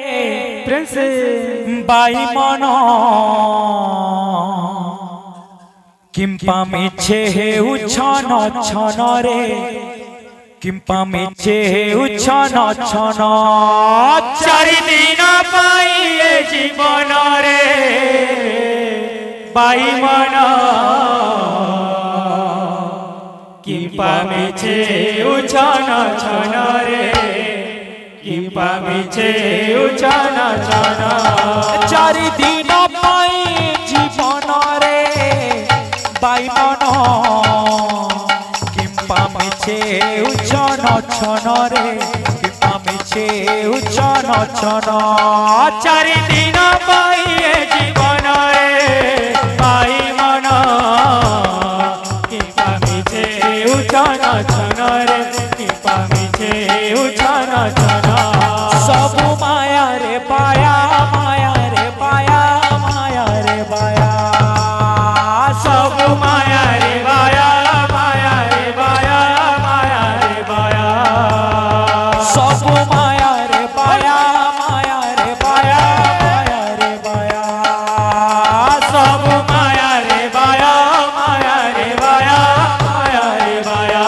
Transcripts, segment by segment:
Prince by मन किंपा मिछे हेउ छन छन रे किंपा मिछे हेउ छन छन चारि दिन पाइए जीवन रे बाई मन किंपा मिछे हेउ छन छन रे किंपा मिछे हेउ छन छन चारि दिन पाई जीवन रे बाई मन किंपा मिछे हेउ छन छन रे किंपा मिछे हेउ छन छन चारि दिन पाइए जीवन रे बाई मन किंपा मिछे हेउ छन छन रे किंपा मिछे हेउ छन छन सब माया रे पाया माया रे पाया माया रे पाया सब माया रे पाया माया रे पाया माया रे पाया सब माया रे पाया माया रे पाया माया रे पाया सब माया रे पाया माया रे पाया माया रे पाया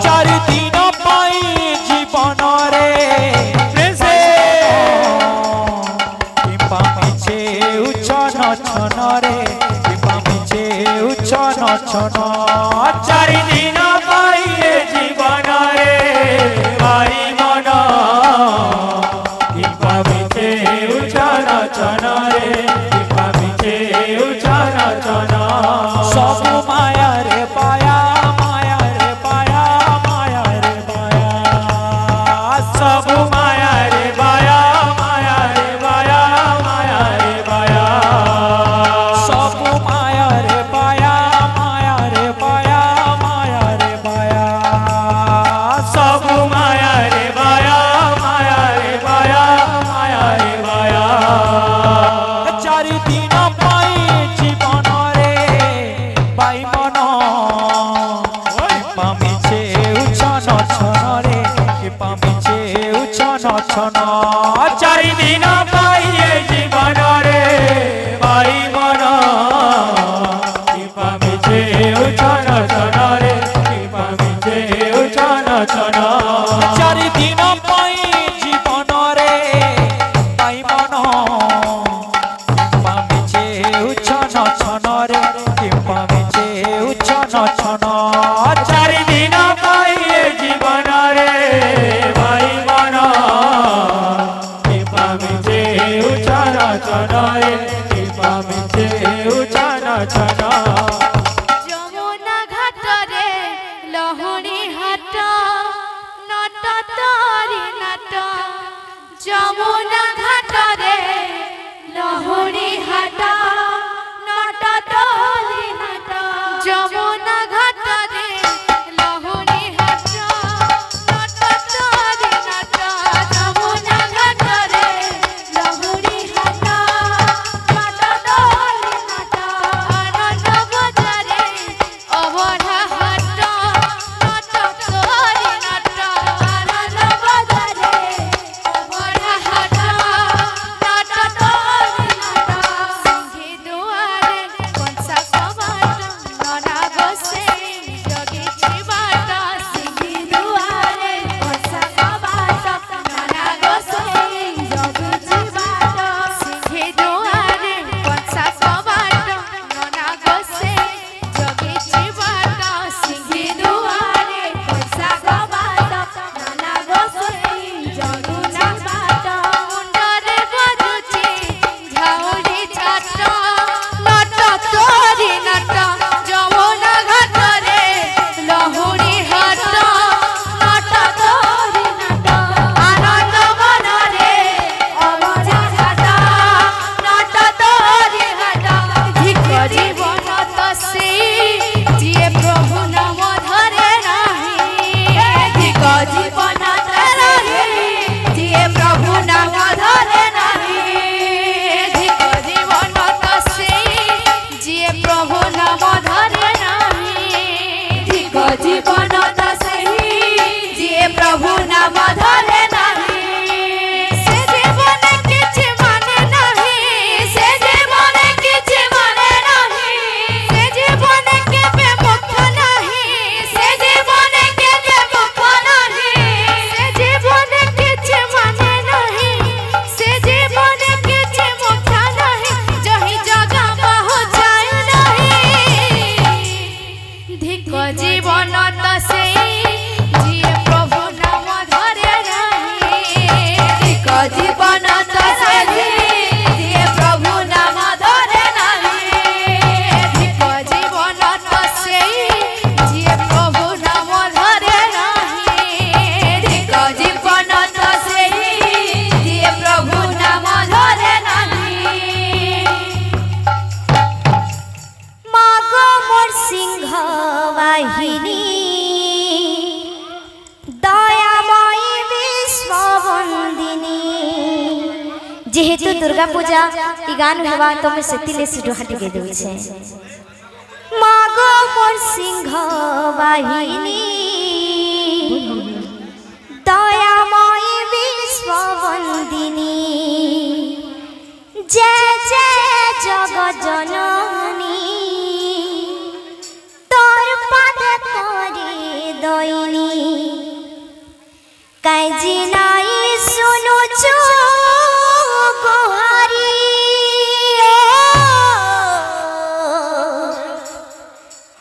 चारि दिन पाई जीवन रे किंपा मिछे हेउ छन छन रे किंपा मिछे हेउ छन छन चारि दिन पाइए जीवन रे बाई मन किंपा मिछे हेउ छन छन रे किंपा मिछे हेउ छन छन सब माया रे पाया माया रे पाया माया रे पाया सब माया रे पाया माया रे पाया माया रे पाया सब माया रे पाया माया रे पाया माया रे पाया सब माया रे पाया माया रे पाया माया रे पाया चारि दिन पाई जीवन रे बाई मन किंपा मिछे हेउ छन छन रे किंपा मिछे हेउ छन छन चारि दिन पाइए जीवन रे बाई मन किंपा मिछे हेउ छन छन रे किंपा मिछे हेउ छन छन चारि दिन पाई जीवन रे बाई मन किंपा मिछे हेउ छन छन रे किंपा मिछे हेउ छन छन चारि दिन पाइए जीवन रे बाई मन किंपा मिछे हेउ छन छन जीवन तो सेही जिए प्रभु नाम धरे नाही धिक जीवन तो सेही जिए प्रभु नाम धरे नाही धिक जीवन तो सेही जिए प्रभु नाम धरे नाही मागो मोर सिंह वाहिनी जेहेतु दुर्गा पूजा ई गान हेबा तो मैं सेतिले सिडो हटि गे देउ छे मागो मोर सिंह वाहिनी दयामय विश्ववंदिनी जय जय जगत जननी तोर पाद करे दयनी काजी नाई सुनु छु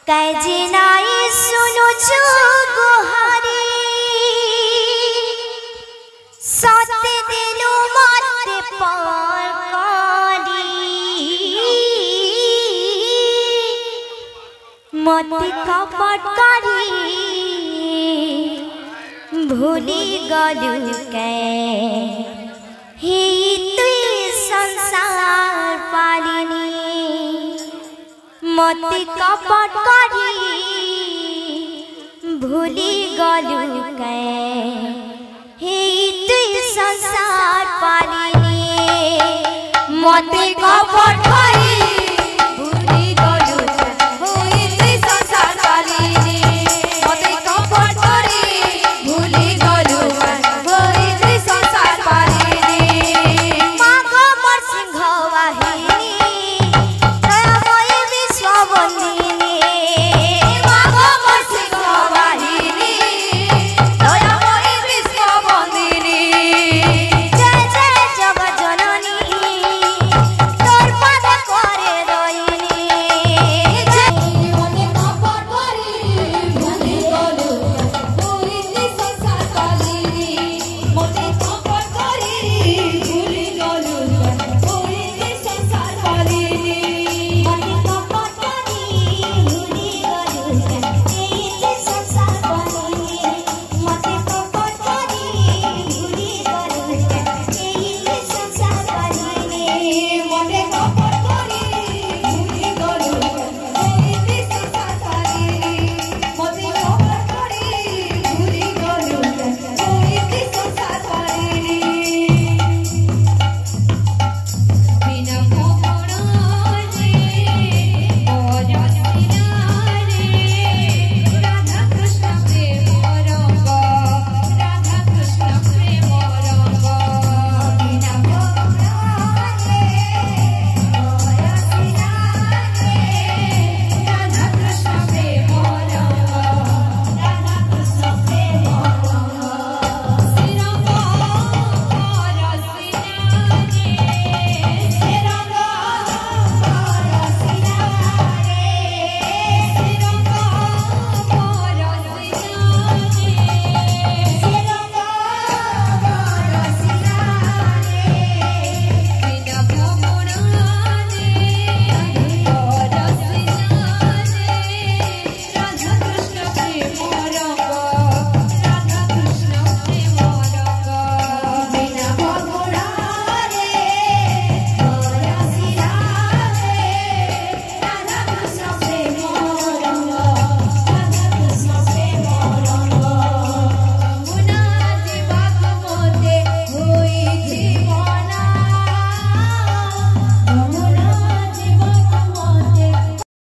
कैजी नाई सुनु छु गुहारी सत्य दिलु मते पार करी मते कपट करी भूली गलु के हे तुई संसार पालिनी मते कपट करी भूली गलु के हे तुई संसार पालिनी मते कपट